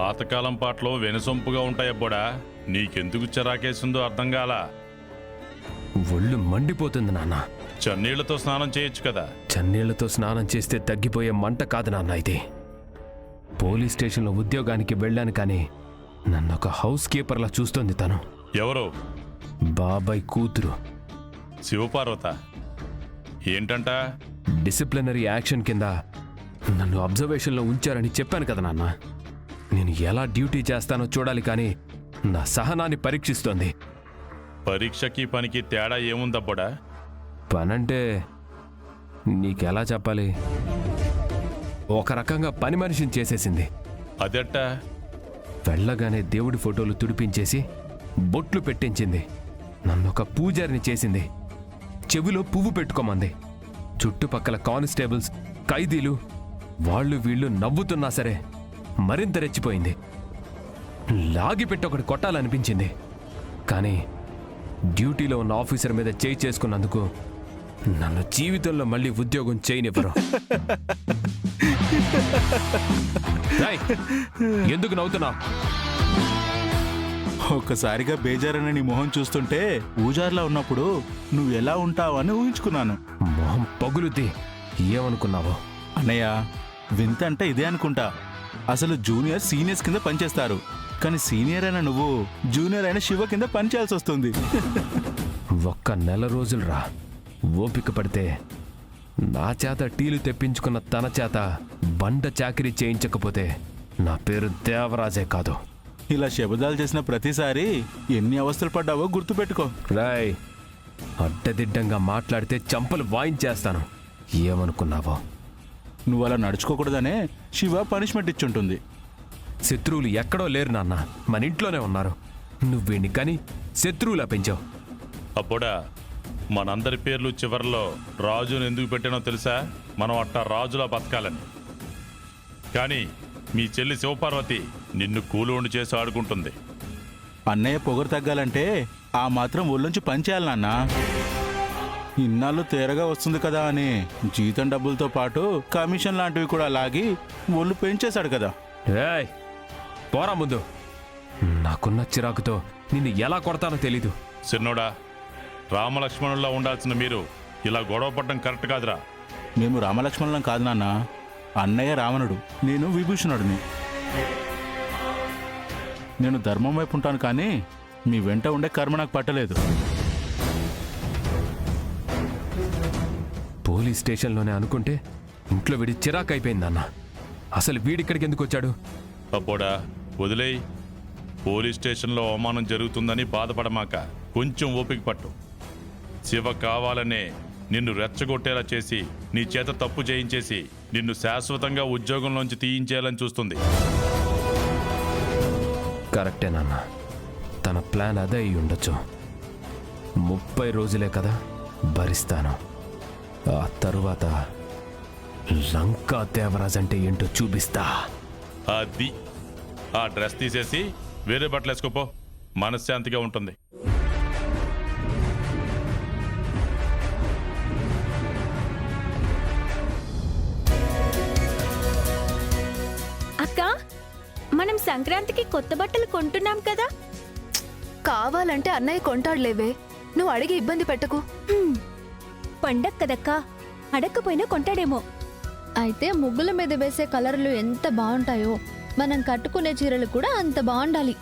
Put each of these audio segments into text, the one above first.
పాతకాలం పాటలు వెనుసొంపుగా ఉంటాయబ్బోడా. నీకెందుకు చిరాకేసిందో అర్థం కాలా. ఒళ్ళు మండిపోతుంది నాన్న. చన్నీళ్లతో స్నానం చేయొచ్చు కదా. చన్నీళ్లతో స్నానం చేస్తే తగ్గిపోయే మంట కాదు నాన్న ఇది. పోలీస్ స్టేషన్లో ఉద్యోగానికి వెళ్ళాను కానీ నన్ను ఒక హౌస్ కీపర్లా చూస్తోంది తను. ఎవరు? బాబాయ్ కూతురు. శివపార్వత. ఏంటంట? డిసిప్లినరీ యాక్షన్ కింద నన్ను అబ్జర్వేషన్లో ఉంచారని చెప్పాను కదా నాన్న. నేను ఎలా డ్యూటీ చేస్తానో చూడాలి కానీ నా సహనాన్ని పరీక్షిస్తోంది. పరీక్షకి పనికి తేడా ఏముందబ్బోడా? పనంటే నీకెలా చెప్పాలి, ఒక రకంగా పని మనిషిని చేసేసింది. అదెట్టా? వెళ్ళగానే దేవుడి ఫోటోలు తుడిపించేసి బొట్లు పెట్టించింది. నన్నొక పూజారిని చేసింది. చెవిలో పువ్వు పెట్టుకోమంది. చుట్టుపక్కల కానిస్టేబుల్స్, ఖైదీలు వాళ్ళు వీళ్ళు నవ్వుతున్నా సరే మరింత రెచ్చిపోయింది. లాగిపెట్టి ఒకటి కొట్టాలనిపించింది కానీ డ్యూటీలో ఉన్న ఆఫీసర్ మీద చేయి చేసుకున్నందుకు నన్ను జీవితంలో మళ్ళీ ఉద్యోగం చేయనివ్వరు. ఎందుకు నవ్వుతున్నావు? ఒక్కసారిగా బేజారని నీ మొహం చూస్తుంటే పూజార్లా ఉన్నప్పుడు నువ్వు ఎలా ఉంటావని ఊహించుకున్నాను. మొహం పగులుద్ది. ఏమనుకున్నావు? అన్నయ్య, వింత అంటే ఇదే అనుకుంటా. అసలు జూనియర్ సీనియర్స్ కింద పనిచేస్తారు కానీ సీనియర్ అయిన నువ్వు జూనియర్ అయిన శివ కింద పనిచేయాల్సి వస్తుంది. ఒక్క నెల రోజులు రా, ఓపిక పడితే నా చేత టీలు తెప్పించుకున్న తన చేత బండ చాకిరీ చేయించకపోతే నా పేరు దేవరాజే కాదు. ఇలా శబదాలు చేసిన ప్రతిసారి ఎన్ని అవస్థలు పడ్డావో గుర్తుపెట్టుకో. రాయ్, అడ్డదిడ్డంగా మాట్లాడితే చంపలు వాయించేస్తాను. ఏమనుకున్నావో? నువ్వు అలా నడుచుకోకూడదనే శివ పనిష్మెంట్ ఇచ్చుంటుంది. శత్రువులు ఎక్కడో లేరు నాన్న, మన ఇంట్లోనే ఉన్నారు. నువ్వేణి కానీ శత్రువులా పెంచావు. అబ్బోడా, మనందరి పేర్లు చివర్లో రాజుని ఎందుకు పెట్టానో తెలుసా? మనం అట్టా రాజులా బతకాలని. కానీ మీ చెల్లి శివపార్వతి నిన్ను కూలోండి చేసి ఆడుకుంటుంది. అన్నయ్య పొగరు తగ్గాలంటే ఆ మాత్రం ఒళ్ళొంచి పనిచేయాలి నాన్న. ఇన్నాళ్ళు తేరగా వస్తుంది కదా అని జీతం డబ్బులతో పాటు కమిషన్ లాంటివి కూడా లాగి ఒళ్ళు పెంచేశాడు కదా. ఏయ్, పోరా ముందు. నాకున్న చిరాకుతో నిన్ను ఎలా కొడతానో తెలీదు. చిన్నోడా, రామలక్ష్మణుల్లా ఉండాల్సిన మీరు ఇలా గొడవ పడడం కరెక్ట్ కాదురా. మేము రామలక్ష్మణులం కాదు నాన్న. అన్నయ్య రావణుడు, నేను విభూషణుడిని. నేను ధర్మం వైపు ఉంటాను కానీ మీ వెంట ఉండే కర్మ నాకు పట్టలేదు. పోలీస్ స్టేషన్లోనే అనుకుంటే ఇంట్లో వీడి చిరాకు అయిపోయిందన్న. అసలు వీడిక్కడికి ఎందుకు వచ్చాడు? అబ్బోడా, వదిలేయ్. పోలీస్ స్టేషన్లో అవమానం జరుగుతుందని బాధపడమాక కొంచెం ఓపిక పట్టు. శివ కావాలనే నిన్ను రెచ్చగొట్టేలా చేసి నీ చేత తప్పు చేయించేసి నిన్ను శాశ్వతంగా ఉద్యోగంలోంచి తీయించేయాలని చూస్తుంది. కరెక్టే నాన్న, తన ప్లాన్ అదే అయి ఉండొచ్చు. 30 రోజులే కదా, భరిస్తాను. ఆ తరువాత లంకా దేవరాజ్ అంటే ఏంటో చూపిస్తా. అది ఆ డ్రెస్ తీసేసి వేరే బట్టలు వేసుకోపో, మనశ్శాంతిగా ఉంటుంది. అక్క, మనం సంక్రాంతికి కొత్త బట్టలు కొంటున్నాం కదా. కావాలంటే అన్నయ్య కొంటాడులేవే, నువ్వు అడిగి ఇబ్బంది పెట్టకు. పండగ కదక్కా, అడగకపోయినా కొంటాడేమో. అయితే ముగ్గుల మీద వేసే కలర్లు ఎంత బాగుంటాయో మనం కట్టుకునే చీరలు కూడా అంత బాగుండాలి.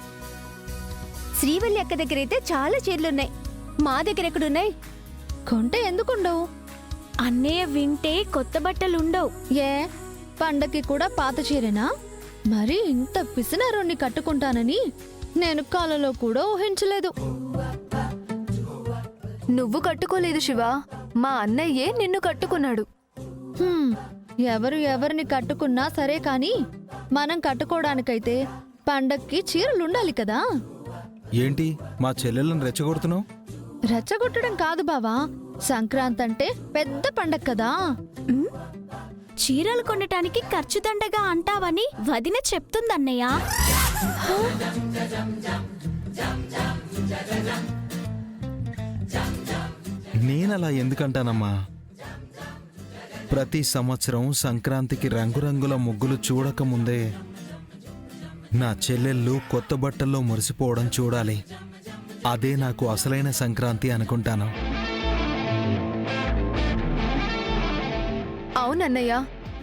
శ్రీవల్లి అక్క దగ్గర అయితే చాలా చీరలున్నాయి. మా దగ్గర ఎక్కడున్నాయి? కొంటే ఎందుకుండవు? అన్నయ్య వింటే కొత్త బట్టలుండవు. ఏ పండక్కి కూడా పాత చీరేనా? మరి ఇంత పిసినారోని కట్టుకుంటానని నేను కలలో కూడా ఊహించలేదు. నువ్వు కట్టుకోలేదు శివ, మా అన్నయ్యే నిన్ను కట్టుకున్నాడు. ఎవరు ఎవరిని కట్టుకున్నా సరే కాని మనం కట్టుకోవడానికైతే పండక్కి చీరలుండాలి కదా. ఏంటి మా చెల్లెలను రెచ్చగొడుతున్నావు? రెచ్చగొట్టడం కాదు బావా, సంక్రాంతి అంటే పెద్ద పండగ కదా. చీరలు కొనటానికి ఖర్చు దండగా అంటావని వదిన చెప్తుందన్నయ్య. నేనలా ఎందుకంటానమ్మా? ప్రతి సంవత్సరం సంక్రాంతికి రంగురంగుల ముగ్గులు చూడకముందే నా చెల్లెళ్ళు కొత్త బట్టల్లో మురిసిపోవడం చూడాలి. అదే నాకు అసలైన సంక్రాంతి అనుకుంటాను. అవునన్నయ్య,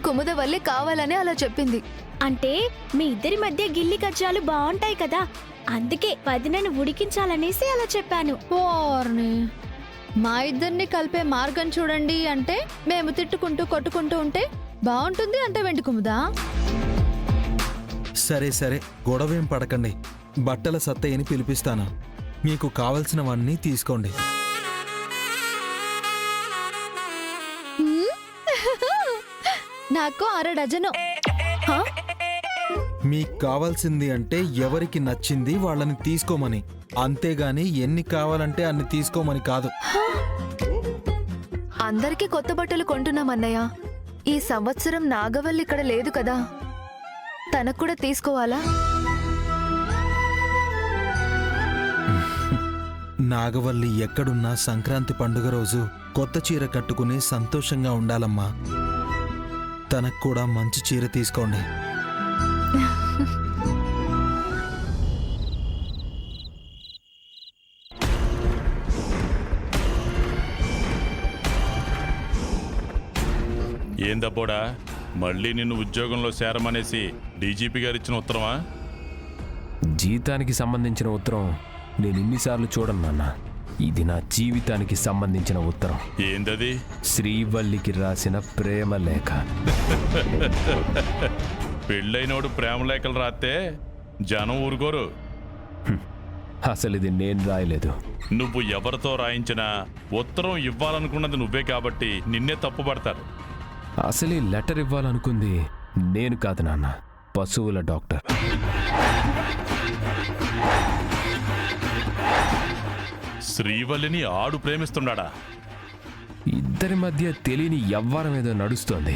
కుముదవల్లి కావాలని అలా చెప్పింది. అంటే మీ ఇద్దరి మధ్య గిల్లి కజ్జాలు బాగుంటాయి కదా, అందుకే వదినను ఉడికించాలనేసి అలా చెప్పాను. ఓర్ని, మా ఇద్దరిని కలిపే మార్గం చూడండి అంటే మేము తిట్టుకుంటూ కొట్టుకుంటూ ఉంటే బాగుంటుంది అంటే వెండి కుముదా? సరే సరే, గొడవేం పడకండి. బట్టల సత్తయ్యని పిలిపిస్తాను. మీకు కావలసినవన్నీ తీసుకోండి. నాకు 6 డజను. హా? మీకు కావాల్సింది అంటే ఎవరికి నచ్చింది వాళ్ళని తీసుకోమని, అంతేగాని ఎన్ని కావాలంటే అన్ని తీసుకోమని కాదు. అందరికీ కొత్త బట్టలు కొంటున్నామన్నయ్య. ఈ సంవత్సరం నాగవల్లి ఇక్కడ లేదు కదా, తనకు కూడా తీసుకోవాలా? నాగవల్లి ఎక్కడున్నా సంక్రాంతి పండుగ రోజు కొత్త చీర కట్టుకుని సంతోషంగా ఉండాలమ్మా. తనకు కూడా మంచి చీర తీసుకోండి. ఏందబ్బోడా, మళ్ళీ నిన్ను ఉద్యోగంలో చేరమనేసి డీజీపీ గారు ఇచ్చిన ఉత్తరమా? జీతానికి సంబంధించిన ఉత్తరం నేను ఇన్నిసార్లు చూడను నాన్న. ఇది నా జీవితానికి సంబంధించిన ఉత్తరం. ఏందది? శ్రీవల్లికి రాసిన ప్రేమ లేఖ. పెళ్ళైనోడు ప్రేమ లేఖలు రాస్తే జనం ఊరుకోరు. అసలు ఇది నేను రాయలేదు. నువ్వు ఎవరితో రాయించినా ఉత్తరం ఇవ్వాలనుకున్నది నువ్వే కాబట్టి నిన్నే తప్పుపడతారు. అసలు ఈ లెటర్ ఇవ్వాలనుకుంది నేను కాదు నాన్న, పశువుల డాక్టర్. శ్రీవల్లిని ఆడు ప్రేమిస్తున్నాడా? ఇద్దరి మధ్య తెలియని యవ్వారం ఏదో నడుస్తోంది.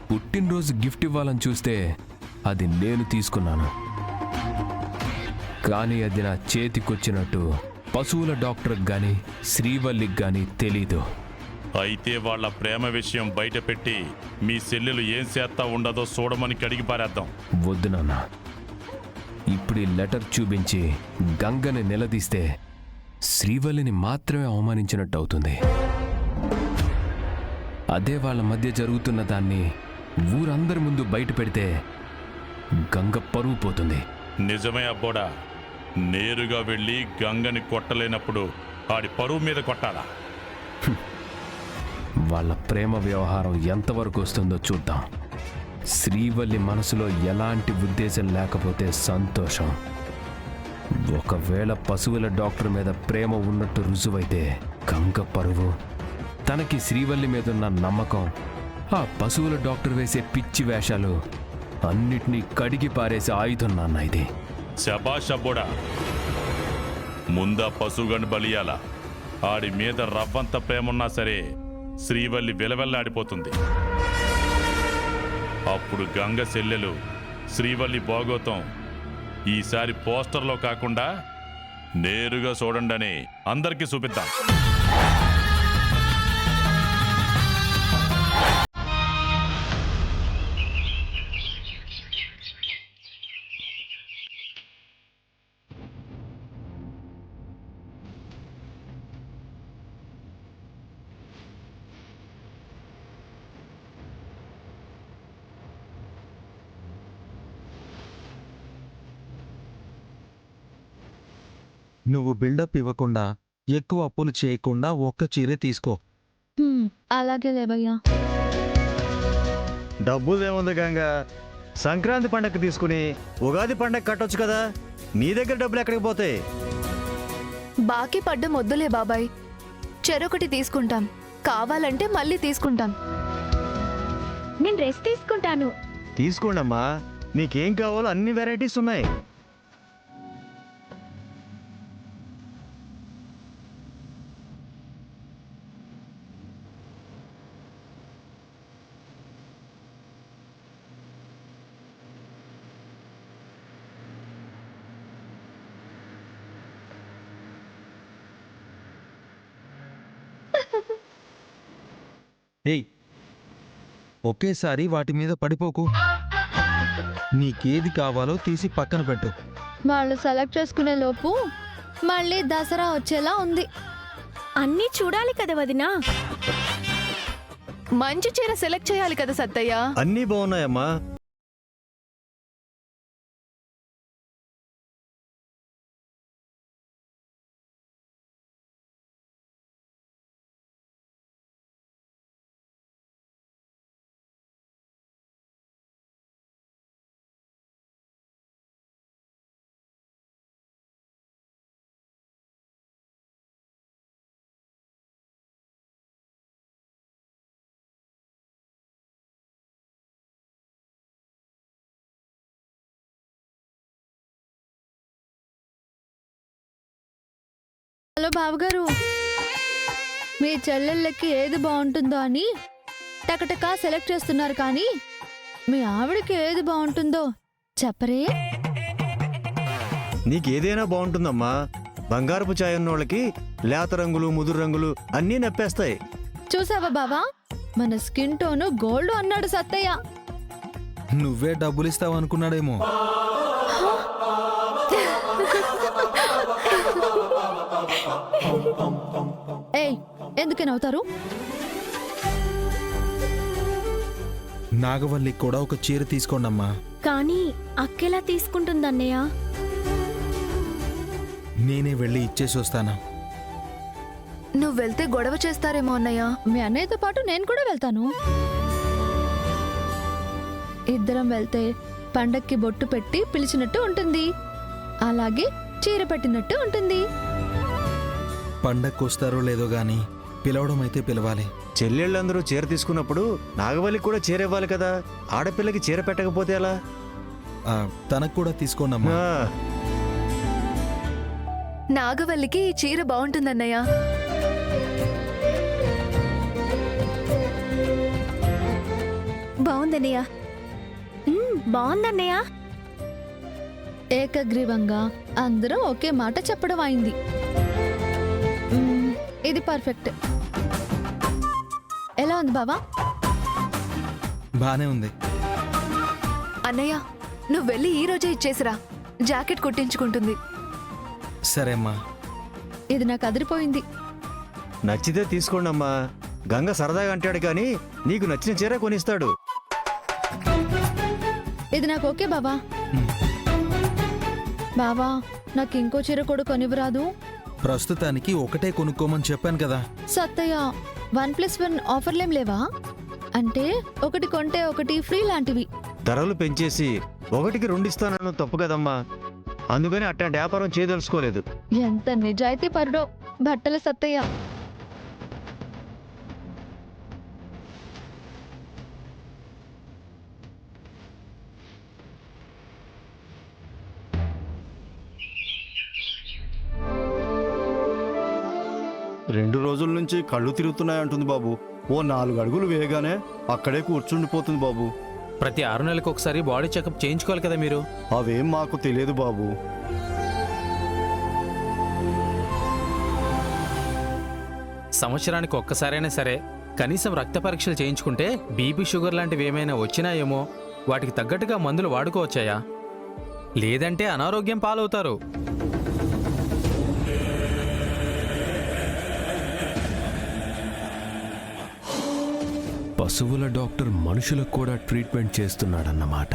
పుట్టినరోజు గిఫ్ట్ ఇవ్వాలని చూస్తే అది నేను తీసుకున్నాను, కానీ అది నా చేతికొచ్చినట్టు పశువుల డాక్టర్కి గాని శ్రీవల్లికి గాని తెలీదు. అయితే వాళ్ళ ప్రేమ విషయం బయట పెట్టి మీ చెల్లెలు ఏం చేస్తా ఉండదో చూడమని కడిగి పారేద్దాం. వద్దు నాన్న, ఇప్పుడు ఈ లెటర్ చూపించి గంగని నిలదీస్తే శ్రీవల్లిని మాత్రమే అవమానించినట్టు అవుతుంది. అదే వాళ్ళ మధ్య జరుగుతున్న దాన్ని ఊరందరి ముందు బయట పెడితే గంగ పరువు పోతుంది. నిజమే అబ్బోడా, నేరుగా వెళ్ళి గంగని కొట్టలేనప్పుడు ఆడి పరువు మీద కొట్టాలా? వాళ్ళ ప్రేమ వ్యవహారం ఎంతవరకు వస్తుందో చూద్దాం. శ్రీవల్లి మనసులో ఎలాంటి ఉద్దేశం లేకపోతే సంతోషం. ఒకవేళ పశువుల డాక్టర్ మీద ప్రేమ ఉన్నట్టు రుజువైతే గంగ పరువు, తనకి శ్రీవల్లి మీద ఉన్న నమ్మకం, ఆ పశువుల డాక్టర్ వేసే పిచ్చి వేషాలు అన్నిటినీ కడిగి పారేసే ఆయుధం నాన్న ఇది. శబాష్ అబ్బోడా, ముందా పశువుగని బలియాల. ఆడి మీద రవ్వంత ప్రేమున్నా సరే శ్రీవల్లి విలవెల్లాడిపోతుంది. అప్పుడు గంగ చెల్లెలు శ్రీవల్లి భోగోతం ఈసారి పోస్టర్లో కాకుండా నేరుగా చూడండి అందరికీ చూపిద్దాం. నువ్వు బిల్డప్ ఇవ్వకుండా, ఎక్కువ అప్పులు చేయకుండా ఒక్క చీరే తీసుకో. అలాగే లేవయ్యా. డబ్బుదేముంది గంగ, సంక్రాంతి పండగ తీసుకుని ఉగాది పండగ కట్టొచ్చు కదా. నీ దగ్గర డబ్బులు ఎక్కడికి పోతాయి? బాకీ పడ్డం వద్దులే బాబాయ్, చెరొకటి తీసుకుంటాం, కావాలంటే మళ్ళీ తీసుకుంటాం. నేను రెస్ట్ తీసుకుంటాను. తీసుకోండమ్మా, నీకేం కావాలో అన్ని వెరైటీస్ ఉన్నాయి. ఏయ్, ఒకేసారి వాటి మీద పడిపోకు. నీకేది కావాలో తీసి పక్కన పెట్టు. వాళ్ళు సెలెక్ట్ చేసుకునే లోపు మళ్ళీ దసరా వచ్చేలా ఉంది. అన్నీ చూడాలి కదా వదినా. మంచి చీర సెలెక్ట్ చేయాలి కదా సత్తయ్య. అన్నీ బాగున్నాయమ్మా. హలో బావగారు, మీ చెల్లెళ్ళకి ఏది బాగుంటుందో అని టకటకా సెలెక్ట్ చేస్తున్నారు, కానీ మీ ఆవిడకి ఏది బాగుంటుందో చెప్పరే? నీకేదైనా బాగుంటుందమ్మా. బంగారపు ఛాయ ఉన్నోళ్ళకి లేత రంగులు ముదురు రంగులు అన్నీ నప్పేస్తాయి. చూసావా బావా, మన స్కిన్ టోను గోల్డ్ అన్నాడు సత్తయ్య. నువ్వే డబ్బులు ఇస్తావు అనుకున్నాడేమో. ఏయ్, ఎందుకే నవ్వుతారు? నాగవల్లికి కూడా ఒక చీర తీసుకోండమ్మా. కానీ అక్కెలా తీసుకుంటుందన్నయ్య? నేనే వెళ్ళి ఇచ్చేసి వస్తాను. నువ్వు వెళ్తే గొడవ చేస్తారేమో అన్నయ్య. మీ అన్నయ్యతో పాటు నేను కూడా వెళ్తాను. ఇద్దరం వెళ్తే పండక్కి బొట్టు పెట్టి పిలిచినట్టు ఉంటుంది, అలాగే చీర పెట్టినట్టు ఉంటుంది. పండక్కి వస్తారో లేదో గాని పిలవడం అయితే పిలవాలి. చెల్లెళ్ళందరూ చీర తీసుకున్నప్పుడు నాగవల్లికి కూడా చీర ఇవ్వాలి కదా. ఆడపిల్లకి చీర పెట్టకపోతే ఎలా? తనకు కూడా తీసుకోండమ్మా. ఆ, నాగవల్లికి ఈ చీర బాగుంటుందన్నయ్య. బాగుందన్నయ్య. బాగుందన్నయ్య. ఏకగ్రీవంగా అందరం ఒకే మాట చెప్పడం అయింది. ఇది పర్ఫెక్ట్. ఎలా ఉంది బావా? బానే ఉంది. అన్నయ్య, నువ్వు వెళ్ళి ఈ రోజే ఇచ్చేసిరా, జాకెట్ కుట్టించుకుంటుంది. సరే అమ్మా. ఇది నాకు అదిరిపోయింది. నచ్చితే తీసుకోండమ్మా. గంగ సరదాగా అంటాడు కానీ నీకు నచ్చిన చీర కొనిస్తాడు. ఇది నాకు ఓకే బావా. బావా, నాకు ఇంకో చీర కూడా కొనివ్వరాదు? ప్రస్తుతానికి ఒకటే కొనుక్కోమని చెప్పాను కదా. సత్తయ్య, 1+1 ఆఫర్లేం లేవా? అంటే ఒకటి కొంటే ఒకటి ఫ్రీ లాంటివి. ధరలు పెంచేసి ఒకటికి రెండు ఇస్తానన్న తప్పు కదమ్మా. అందుకని అట్లాంటి వ్యాపారం చేయదలుచుకోలేదు. ఎంత నిజాయితీ పరుడో బట్టల సత్తయ్య. రెండు రోజుల నుంచి కళ్ళు తిరుగుతున్నాయంటుంది బాబు. ఓ 4 అడుగులు వేయగానే అక్కడే కూర్చుండిపోతుంది బాబు. ప్రతి 6 నెలలకు ఒకసారి బాడీ చెకప్ చేయించుకోవాలి కదా మీరు. అవేం మాకు తెలియదు బాబు. సంవత్సరానికి ఒక్కసారైనా సరే కనీసం రక్త పరీక్షలు చేయించుకుంటే బీపీ షుగర్ లాంటివి ఏమైనా వచ్చినాయేమో, వాటికి తగ్గట్టుగా మందులు వాడుకోవచ్చాయా? లేదంటే అనారోగ్యం పాలవుతారు. పశువుల డాక్టర్ మనుషులకు కూడా ట్రీట్మెంట్ చేస్తున్నాడన్నమాట.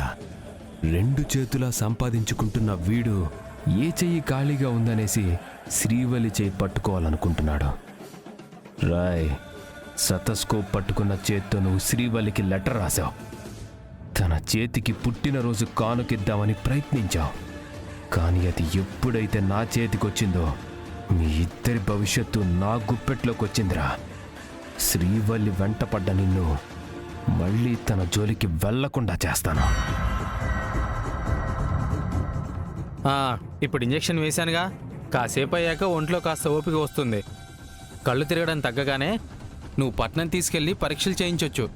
2 చేతులా సంపాదించుకుంటున్న వీడు ఏ చెయ్యి ఖాళీగా ఉందనేసి శ్రీవల్లి చేయి పట్టుకోవాలనుకుంటున్నాడు. రాయ్, సతస్కోప్ పట్టుకున్న చేత్తో నువ్వు శ్రీవల్లికి లెటర్ రాశావు. తన చేతికి పుట్టినరోజు కానుకిద్దామని ప్రయత్నించావు. కానీ అది ఎప్పుడైతే నా చేతికొచ్చిందో మీ ఇద్దరి భవిష్యత్తు నా గుప్పెట్లోకి వచ్చిందిరా. శ్రీవల్లి వెంటపడ్డ నిన్ను మళ్ళీ తన జోలికి వెళ్లకుండా చేస్తాను. ఇప్పుడు ఇంజెక్షన్ వేశానుగా, కాసేపు అయ్యాక ఒంట్లో కాస్త ఓపిక వస్తుంది. కళ్ళు తిరగడం తగ్గగానే నువ్వు పట్నం తీసుకెళ్ళి పరీక్షలు చేయించొచ్చు.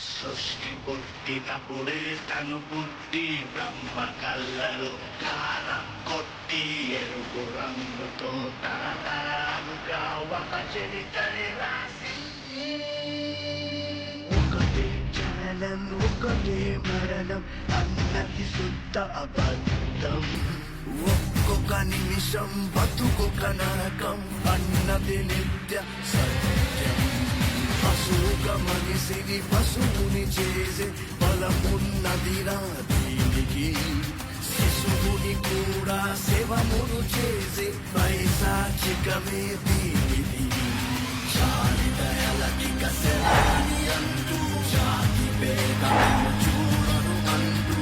సృష్టి పుట్టినప్పుడే తను పుట్టి బ్రహ్మ కళ్ళలో కారం కొట్టి ఎరుపు రంగుతో తరతరాలుగా ఒక చరిత్రని రాసింది. ఒకటే జననం ఒకటే మరణం అన్నది శుద్ధ అబద్ధం. ఒక్కొక్క నిమిషం బతుకొక నరకం అన్నది నిత్య సత్యం. పశువుక మనిషిని పశువుని చేసే బలమున్నదిరా దీనికి. శిశువుని కూడా శవమును చేసే పైశాచికమే దీనిది. చారిదయలకి కసరాని అంటూ జాతి భేదము చూడను అంటూ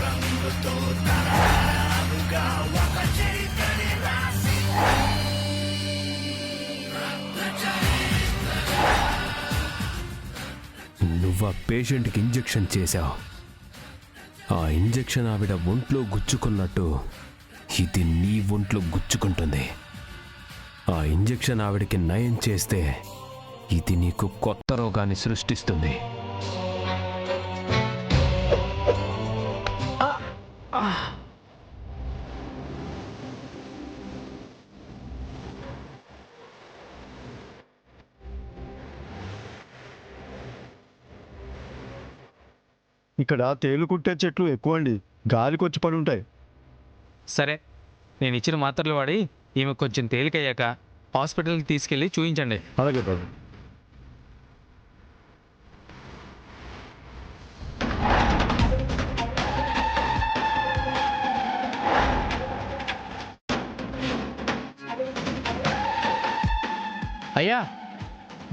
రంగుతో తరాలుగా ఒక చరిత్రని రాసి నువ్వు ఆ పేషెంట్కి ఇంజెక్షన్ చేశావు. ఆ ఇంజెక్షన్ ఆవిడ ఒంట్లో గుచ్చుకున్నట్టు ఇది నీ ఒంట్లో గుచ్చుకుంటుంది. ఆ ఇంజెక్షన్ ఆవిడకి నయం చేస్తే ఇది నీకు కొత్త రోగాన్ని సృష్టిస్తుంది. ఇక్కడ తేలు కుట్టే చెట్లు ఎక్కువ అండి, గాలికొచ్చి పడి ఉంటాయి. సరే, నేను ఇచ్చిన మాత్రలు వాడి ఈమె కొంచెం తేలికయ్యాక హాస్పిటల్కి తీసుకెళ్ళి చూయించండి. అలాగే బాబు. అయ్యా,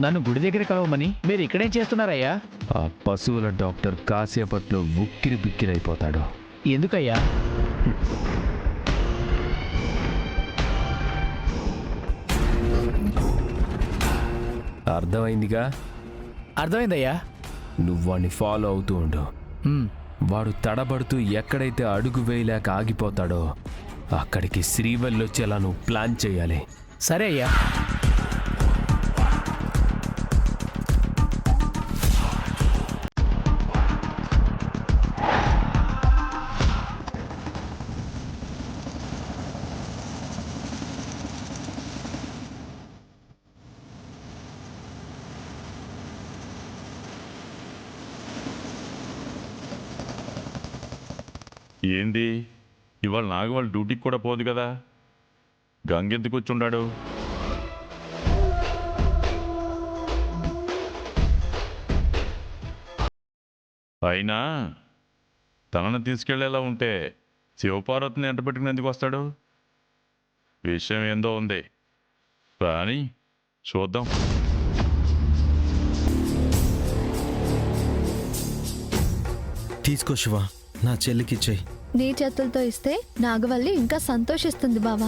నన్ను గుడి దగ్గర కలవమని మీరు ఇక్కడేం చేస్తున్నారయ్యా? ఆ పశువుల డాక్టర్ కాసేపట్లో ఉక్కిరి బిక్కిరైపోతాడు. ఎందుకయ్యా? అర్థమైందిగా? అర్థమైందయ్యా. నువ్వు వాడిని ఫాలో అవుతూ ఉండు. వాడు తడబడుతూ ఎక్కడైతే అడుగు వేయలేక ఆగిపోతాడో అక్కడికి శ్రీవల్లి వచ్చేలా నువ్వు ప్లాన్ చేయాలి. సరే అయ్యా. ఏంది ఇవాళ నాగవాళ్ళు డ్యూటీకి కూడా పోదు కదా, గంగెందుకు కూర్చుండాడు? అయినా తనను తీసుకెళ్లేలా ఉంటే శివపార్వతిని ఎంటబెట్టుకుని ఎందుకు వస్తాడు? విషయం ఏందో ఉంది, కానీ చూద్దాం. తీసుకో శివ, నా చెల్లికిచ్చేయి. నీ చేతులతో ఇస్తే నాగవల్లి ఇంకా సంతోషిస్తుంది బావా.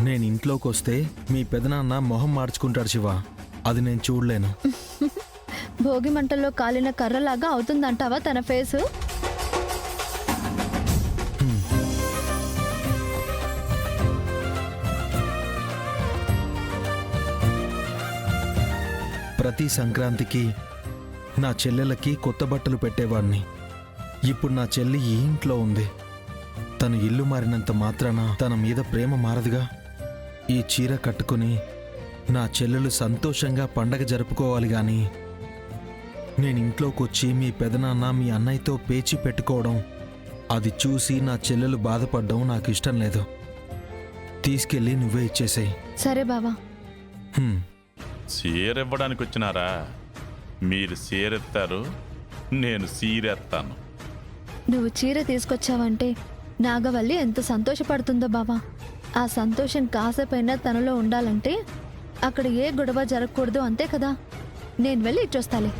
నేను ఇంట్లోకి వస్తే మీ పెదనాన్న మొహం మార్చుకుంటాడు శివ, అది నేను చూడలేను. భోగి మంటల్లో కాలిన కర్రలాగా అవుతుందంటావా తన ఫేసు? ప్రతి సంక్రాంతికి నా చెల్లెలకి కొత్త బట్టలు పెట్టేవాడిని. ఇప్పుడు నా చెల్లి ఈ ఇంట్లో ఉంది. తను ఇల్లు మారినంత మాత్రాన తన మీద ప్రేమ మారదుగా. ఈ చీర కట్టుకుని నా చెల్లెలు సంతోషంగా పండగ జరుపుకోవాలి గాని నేను ఇంట్లోకి వచ్చి మీ పెదనాన్న మీ అన్నయ్యతో పేచి పెట్టుకోవడం, అది చూసి నా చెల్లెలు బాధపడడం నాకు ఇష్టం లేదు. తీసుకెళ్ళి నువ్వే ఇచ్చేసేయి. సరే బావా. చీర ఇవ్వడానికి వచ్చినారా? మీరు చీరెత్తారు, నేను సీరెత్తాను. నువ్వు చీర తీసుకొచ్చావంటే నాగవల్లి ఎంత సంతోషపడుతుందో బావా. ఆ సంతోషం కాసేపైనా తనలో ఉండాలంటే అక్కడ ఏ గొడవ జరగకూడదు, అంతే కదా. నేను వెళ్ళి ఇచ్చొస్తాలే.